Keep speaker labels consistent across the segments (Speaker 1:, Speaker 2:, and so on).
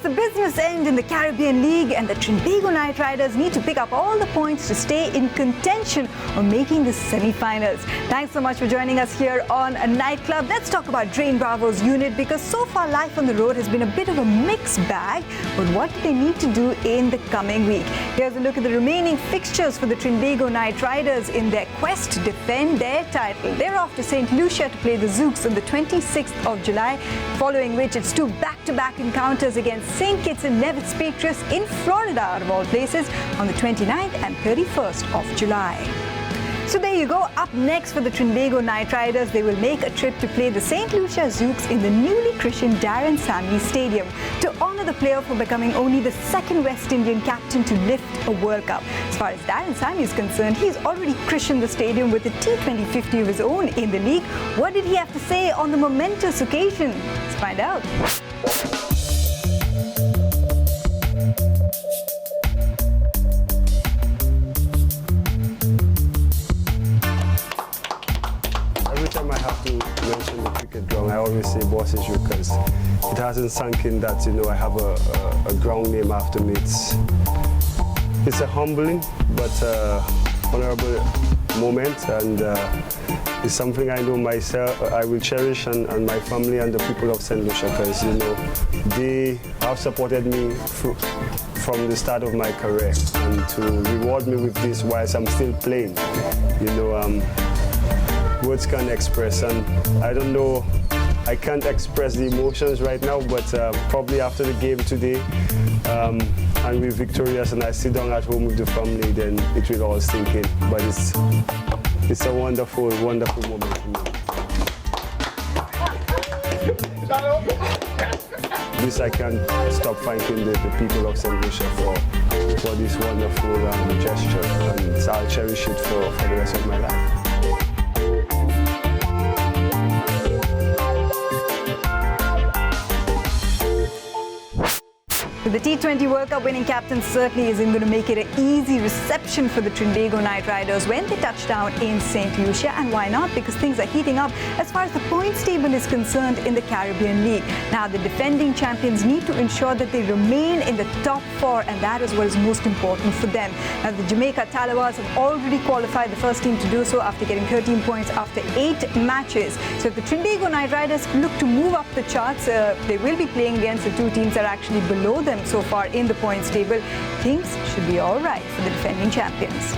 Speaker 1: the business end in the Caribbean League, and the Trinbago Knight Riders need to pick up all the points to stay in contention of making the semi-finals. Thanks so much for joining us here on A Night Club. Let's talk about Drain Bravo's unit, because so far life on the road has been a bit of a mixed bag. But what do they need to do in the coming week? Here's a look at the remaining fixtures for the Trinbago Knight Riders in their quest to defend their title. They're off to St. Lucia to play the Zooks on the 26th of July, following which it's two back-to-back encounters against St. Kitts and Nevis Patriots in Florida, out of all places, on the 29th and 31st of July. So there you go. Up next for the Trinbago Knight Riders, they will make a trip to play the St. Lucia Zooks in the newly christened Darren Sammy Stadium to honour the player for becoming only the second West Indian captain to lift a World Cup. As far as Darren Sammy is concerned, he's already christened the stadium with a T2050 of his own in the league. What did he have to say on the momentous occasion? Let's find out.
Speaker 2: I have to mention the cricket ground. I always say boss issue because it hasn't sunk in that, I have a ground name after me. It's a humbling but honorable moment, and it's something I know myself I will cherish, and my family and the people of St. Lucia, because they have supported me from the start of my career, and to reward me with this whilst I'm still playing, words can't express, and I don't know, I can't express the emotions right now, but probably after the game today, and we're victorious and I sit down at home with the family, then it will all sink in. But it's a wonderful, wonderful moment for me. This I can't stop thanking the people of St. Lucia for this wonderful gesture, and I'll cherish it for the rest of my life.
Speaker 1: The T20 World Cup winning captain certainly isn't going to make it an easy reception for the Trinbago Knight Riders when they touch down in St. Lucia. And why not? Because things are heating up as far as the points table is concerned in the Caribbean League. Now, the defending champions need to ensure that they remain in the top four, and that is what is most important for them. Now, the Jamaica Talawas have already qualified, the first team to do so, after getting 13 points after 8 matches. So if the Trinbago Knight Riders look to move up the charts, they will be playing against the two teams that are actually below them so far in the points table. Things should be all right for the defending champions.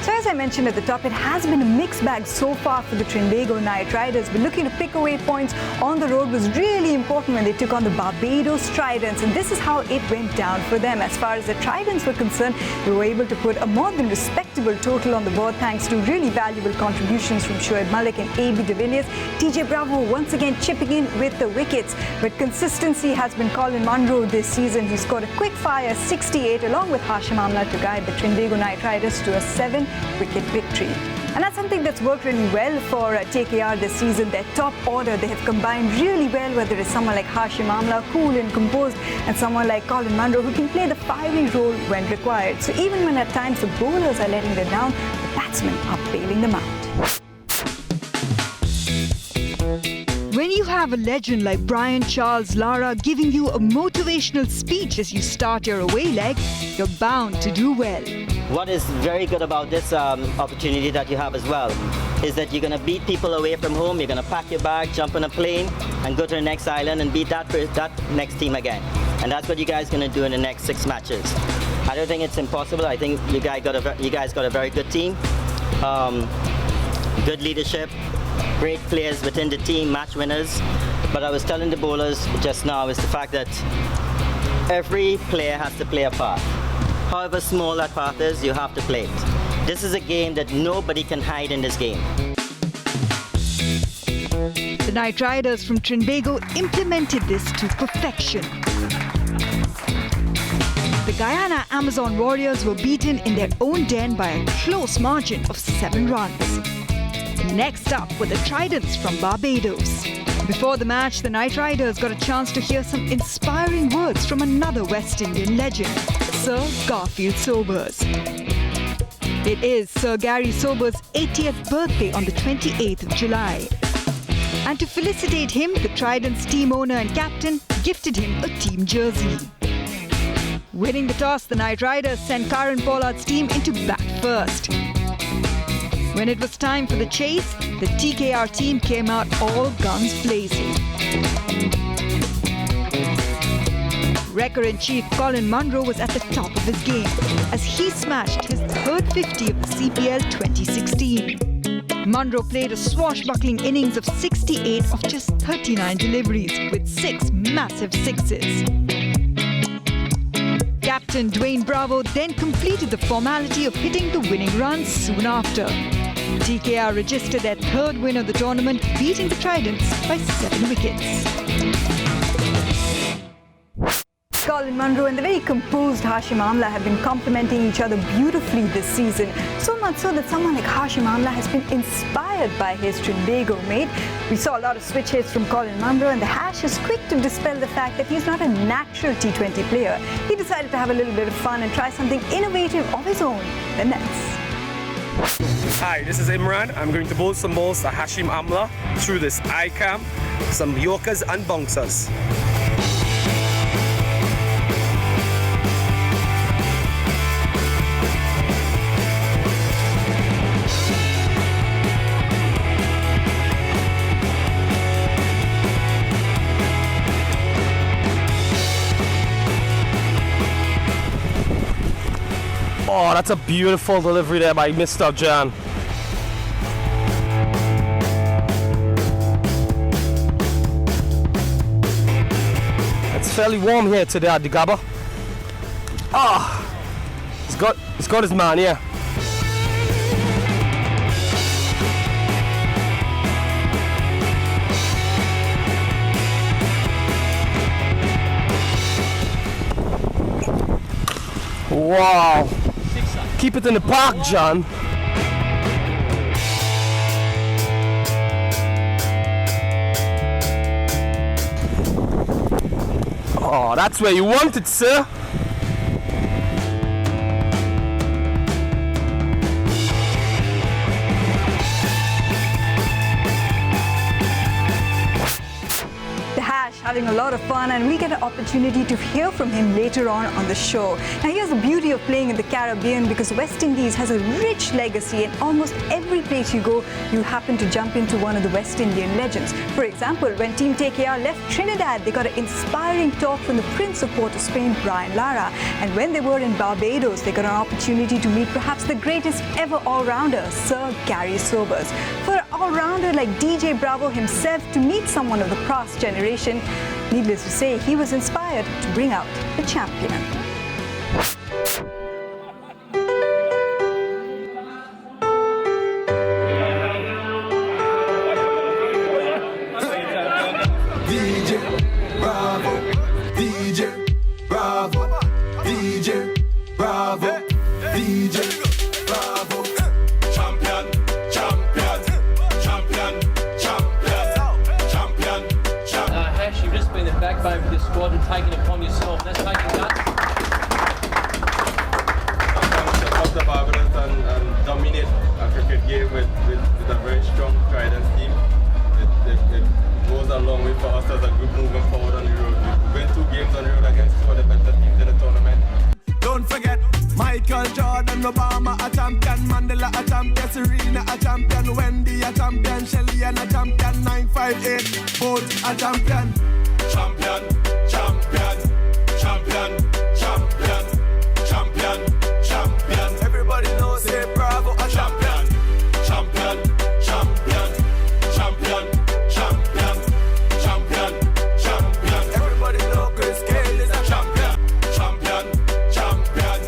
Speaker 1: So as I mentioned at the top, it has been a mixed bag so far for the Trinbago Knight Riders. But looking to pick away points on the road was really important when they took on the Barbados Tridents, and this is how it went down for them. As far as the Tridents were concerned, they were able to put a more than respectable total on the board thanks to really valuable contributions from Shoaib Malik and A.B. de Villiers. TJ Bravo once again chipping in with the wickets, but consistency has been Colin Munro this season. He scored a quick fire 68 along with Hashim Amla to guide the Trinbago Knight Riders to a 7-wicket victory. And that's something that's worked really well for TKR this season. Their top order, they have combined really well, whether it's someone like Hashim Amla, cool and composed, and someone like Colin Munro, who can play the fiery role when required. So even when at times the bowlers are letting them down, the batsmen are bailing them out. When you have a legend like Brian Charles Lara giving you a motivational speech as you start your away leg, you're bound to do well.
Speaker 3: What is very good about this opportunity that you have as well is that you're going to beat people away from home. You're going to pack your bag, jump on a plane, and go to the next island and beat that next team again. And that's what you guys are going to do in the next 6 matches. I don't think it's impossible. I think you guys got a very good team, good leadership, great players within the team, match winners. But I was telling the bowlers just now is the fact that every player has to play a part. However small that part is, you have to play it. This is a game that nobody can hide in this game.
Speaker 1: The Knight Riders from Trinbago implemented this to perfection. The Guyana Amazon Warriors were beaten in their own den by a close margin of 7 runs. Next up were the Tridents from Barbados. Before the match, the Knight Riders got a chance to hear some inspiring words from another West Indian legend, Sir Garfield Sobers. It is Sir Gary Sobers' 80th birthday on the 28th of July. And to felicitate him, the Trident's team owner and captain gifted him a team jersey. Winning the toss, the Knight Riders sent Karen Pollard's team into bat first. When it was time for the chase, the TKR team came out all guns blazing. Wrecker-in-chief Colin Munro was at the top of his game as he smashed his third 50 of the CPL 2016. Munro played a swashbuckling innings of 68 of just 39 deliveries with 6 massive sixes. Captain Dwayne Bravo then completed the formality of hitting the winning runs soon after. TKR registered their third win of the tournament, beating the Tridents by 7 wickets. Colin Munro and the very composed Hashim Amla have been complementing each other beautifully this season. So much so that someone like Hashim Amla has been inspired by his Trinbago mate. We saw a lot of switch hits from Colin Munro, and the Hash is quick to dispel the fact that he's not a natural T20 player. He decided to have a little bit of fun and try something innovative of his own, the nets.
Speaker 4: Hi, this is Imran. I'm going to bowl some balls to Hashim Amla through this ICAM, some Yorkers and bouncers. Oh, that's a beautiful delivery there by Mr. Jan. It's fairly warm here today at the Gabba. He's got his man here. Wow. Keep it in the park, John. Oh, that's where you want it, sir.
Speaker 1: Having a lot of fun, and we get an opportunity to hear from him later on the show. Now here's the beauty of playing in the Caribbean, because West Indies has a rich legacy, and almost every place you go, you happen to jump into one of the West Indian legends. For example, when Team TKR left Trinidad, they got an inspiring talk from the Prince of Port of Spain, Brian Lara. And when they were in Barbados, they got an opportunity to meet perhaps the greatest ever all-rounder, Sir Gary Sobers. For an all-rounder like DJ Bravo himself to meet someone of the past generation, needless to say, he was inspired to bring out the champion.
Speaker 5: DJ Bravo, DJ Bravo, DJ Bravo, DJ Bravo. Champion, champion, champion, champion, champion, champion.
Speaker 6: Hash, you've just been the backbone for this squad and taken it upon yourself. That's making that.
Speaker 7: Up the Barbados and dominate a cricket game with a very strong Trident team. It goes a long way for us as a group moving forward on the road. We win 2 games on the road against 2 of the better teams in the tournament.
Speaker 5: Don't forget Michael Jordan, Obama a champion, Mandela a champion, Serena a champion, Wendy a champion, Shelly and a champion, 958 both a champion. Champion, champion, champion, champion, champion, champion. Everybody knows say Bravo a champion. Champion, champion, champion, champion, champion, champion. Everybody knows Chris Gale is a champion. Champion, champion,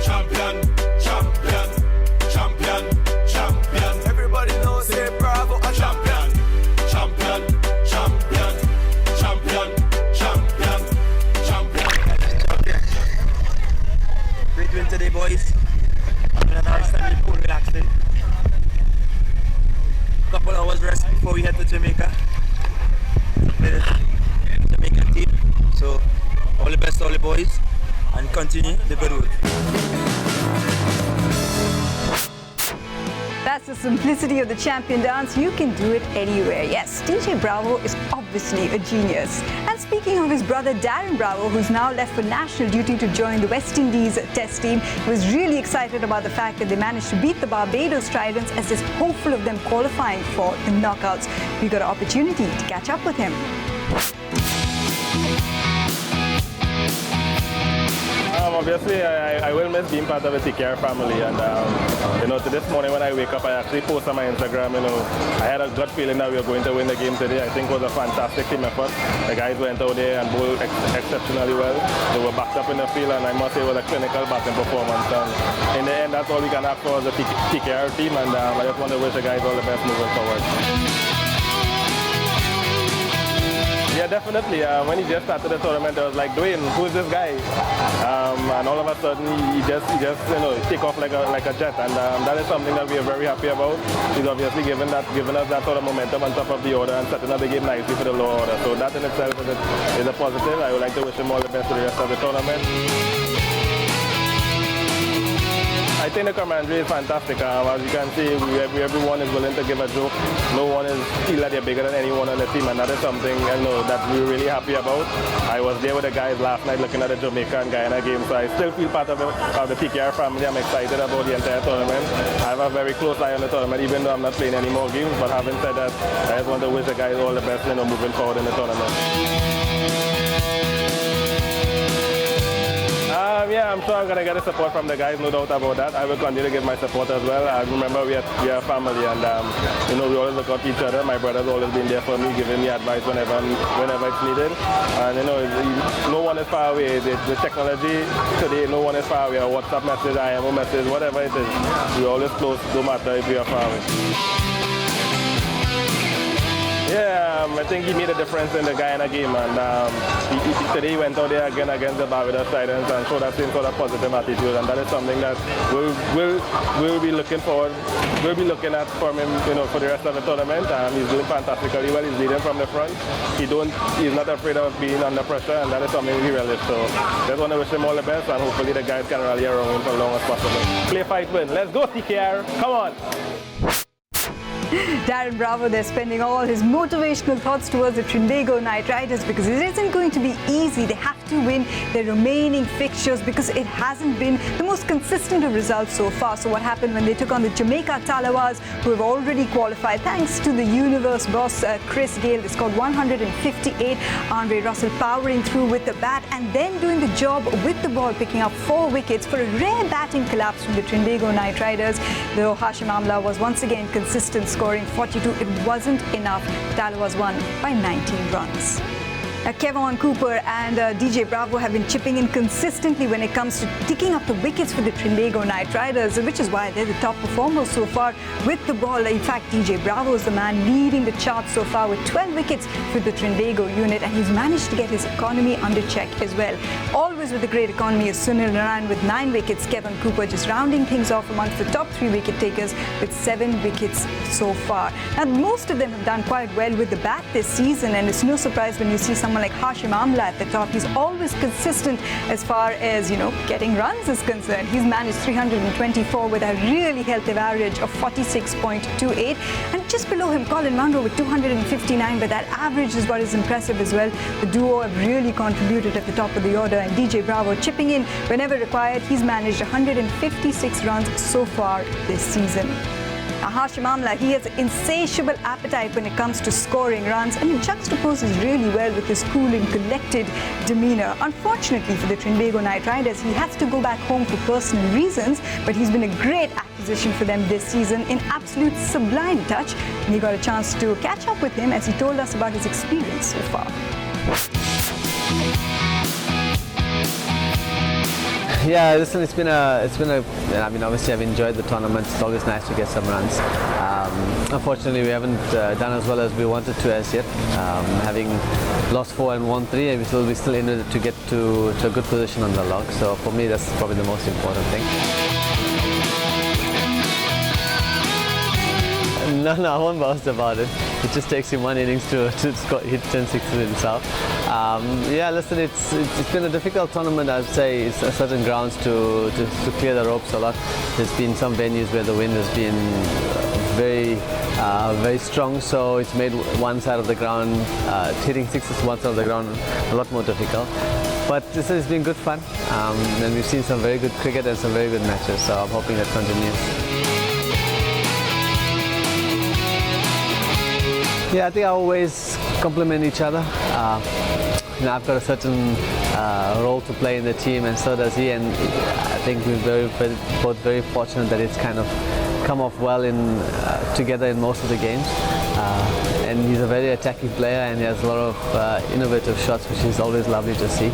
Speaker 5: champion, champion, champion, champion. Everybody knows say Bravo a champion. Champion, champion, champion, champion, champion.
Speaker 8: Great win today, boys. And a nice time in the pool relaxing. Couple hours rest before we head to Jamaica. Play the Jamaican team. So, all the best to all the boys, and continue the good work.
Speaker 1: That's That's the simplicity of the champion dance. You can do it anywhere. Yes, DJ Bravo is obviously a genius. And speaking of his brother Darren Bravo, who's now left for national duty to join the West Indies test team, he was really excited about the fact that they managed to beat the Barbados Tridents, as is hopeful of them qualifying for the knockouts. We got an opportunity to catch up with him.
Speaker 9: Obviously, I will miss being part of the TKR family, and to this morning when I wake up, I actually post on my Instagram. I had a gut feeling that we were going to win the game today. I think it was a fantastic team effort. The guys went out there and bowled exceptionally well. They were backed up in the field, and I must say it was a clinical batting performance. And in the end, that's all we can ask for as a TKR team, and I just want to wish the guys all the best moving forward. Yeah, definitely. When he just started the tournament, I was like, Dwayne, who's this guy? And all of a sudden, he just take off like a jet, and that is something that we are very happy about. He's obviously given us that sort of momentum on top of the order and setting up the game nicely for the lower order. So that in itself is a positive. I would like to wish him all the best for the rest of the tournament. I think the camaraderie is fantastic. As you can see, everyone is willing to give a joke. No one is feel that they're bigger than anyone on the team, and that is something that we're really happy about. I was there with the guys last night looking at the Jamaica and Guyana game, so I still feel part of the TKR family. I'm excited about the entire tournament. I have a very close eye on the tournament, even though I'm not playing any more games. But having said that, I just want to wish the guys all the best, moving forward in the tournament. Yeah, I'm sure I'm going to get the support from the guys, no doubt about that. I will continue to give my support as well. I remember we are family, and we always look out for each other. My brother's always been there for me, giving me advice whenever it's needed. And no one is far away. The technology today, no one is far away. A WhatsApp message, IMO message, whatever it is, we're always close, no matter if we are far away. Yeah, I think he made a difference in the Guyana game, and today he went out there again against the Barbados Tridents and showed that same sort of positive attitude, and that is something that we'll be looking forward. We'll be looking at from him, for the rest of the tournament. He's doing fantastically well. He's leading from the front. He's not afraid of being under pressure, and that is something we relish. So just want to wish him all the best, and hopefully the guys can rally around him for as long as possible. Play, fight, win. Let's go, TKR. Come on.
Speaker 1: Darren Bravo there spending all his motivational thoughts towards the Trinbago Knight Riders, because it isn't going to be easy. They have to win their remaining fixtures because it hasn't been the most consistent of results so far. So what happened when they took on the Jamaica Talawas, who have already qualified thanks to the universe boss Chris Gale. They scored 158. Andre Russell powering through with the bat and then doing the job with the ball, picking up 4 wickets for a rare batting collapse from the Trinbago Knight Riders. Though Hashim Amla was once again consistent, scoring 42, it wasn't enough. Talawas won by 19 runs. Kevon Cooper and DJ Bravo have been chipping in consistently when it comes to ticking up the wickets for the Trinbago Knight Riders, which is why they're the top performers so far with the ball. In fact, DJ Bravo is the man leading the charts so far with 12 wickets for the Trinbago unit, and he's managed to get his economy under check as well. Always with a great economy is Sunil Naran with 9 wickets. Kevon Cooper just rounding things off amongst the top 3 wicket takers with 7 wickets so far. Now, most of them have done quite well with the bat this season, and it's no surprise when you see someone like Hashim Amla at the top. He's always consistent as far as, getting runs is concerned. He's managed 324 with a really healthy average of 46.28. And just below him, Colin Munro with 259, but that average is what is impressive as well. The duo have really contributed at the top of the order, and DJ Bravo chipping in whenever required. He's managed 156 runs so far this season. Hashim Amla, he has insatiable appetite when it comes to scoring runs, and he juxtaposes really well with his cool and collected demeanour. Unfortunately for the Trinbago Knight Riders, he has to go back home for personal reasons, but he's been a great acquisition for them this season, in absolute sublime touch. And he got a chance to catch up with him as he told us about his experience so far.
Speaker 10: Yeah, listen, it's been a. I mean, obviously, I've enjoyed the tournament. It's always nice to get some runs. Unfortunately, we haven't done as well as we wanted to as yet. Having lost 4 and won 3, and we're still in it to get to a good position on the log. So for me, that's probably the most important thing. No, I won't boast about it. It just takes him 1 innings to hit 10 sixes himself. Yeah, listen, it's been a difficult tournament, I'd say. It's certain grounds to clear the ropes a lot. There's been some venues where the wind has been very strong, so it's made one side of the ground, hitting sixes one side of the ground, a lot more difficult. But this has been good fun, and we've seen some very good cricket and some very good matches, so I'm hoping that continues. Yeah, I think I always complement each other. I've got a certain role to play in the team, and so does he, and I think we're both very fortunate that it's kind of come off well together in most of the games. And he's a very attacking player, and he has a lot of innovative shots, which is always lovely to see.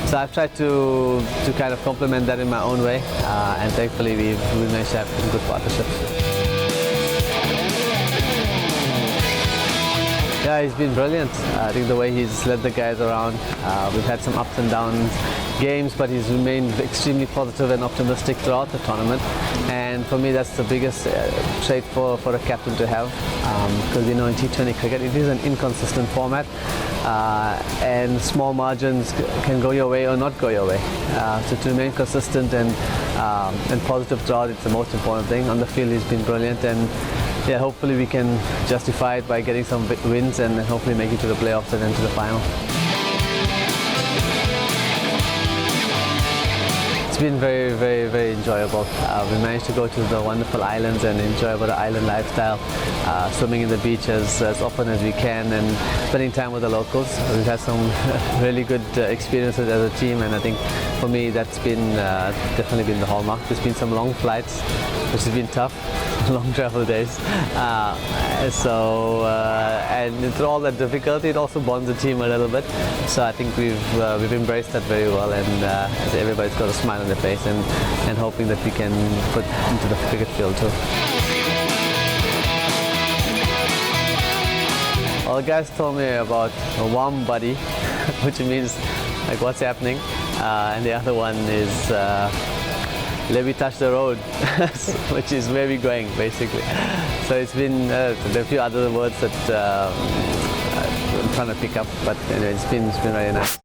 Speaker 10: So I've tried to kind of complement that in my own way, and thankfully we managed to have some good partnerships. Yeah, he's been brilliant. I think the way he's led the guys around, we've had some ups and downs games, but he's remained extremely positive and optimistic throughout the tournament. And for me, that's the biggest trait for a captain to have, because in T20 cricket, it is an inconsistent format, and small margins can go your way or not go your way. So to remain consistent and positive throughout, it's the most important thing. On the field, he's been brilliant, and yeah, hopefully we can justify it by getting some wins and hopefully make it to the playoffs and then to the final. It's been very, very, very enjoyable. We managed to go to the wonderful islands and enjoy about the island lifestyle, swimming in the beach as often as we can and spending time with the locals. We've had some really good experiences as a team, and I think for me that's been definitely been the hallmark. There's been some long flights, which has been tough. Long travel days, and through all that difficulty, it also bonds the team a little bit. So I think we've embraced that very well, and everybody's got a smile on their face, and hoping that we can put into the cricket field too. Well, the guys told me about a warm buddy, which means like what's happening, and the other one is. Let me touch the road, which is where we're going, basically. So it's been, there are a few other words that I'm trying to pick up, but anyway, it's been very nice.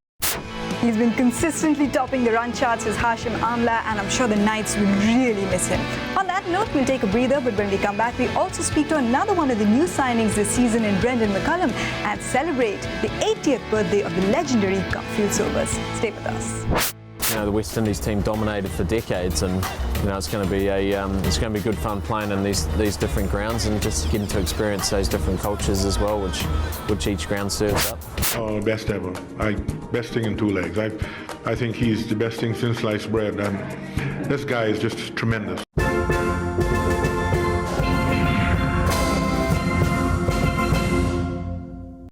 Speaker 1: He's been consistently topping the run charts as Hashim Amla, and I'm sure the Knights will really miss him. On that note, we'll take a breather, but when we come back, we also speak to another one of the new signings this season in Brendan McCullum and celebrate the 80th birthday of the legendary Gulffield Silvers. Stay with us.
Speaker 11: The West Indies team dominated for decades, and it's going to be good fun playing in these different grounds and just getting to experience those different cultures as well, which each ground serves up.
Speaker 12: Oh, best ever! Best thing in two legs. I think he's the best thing since sliced bread, and this guy is just tremendous.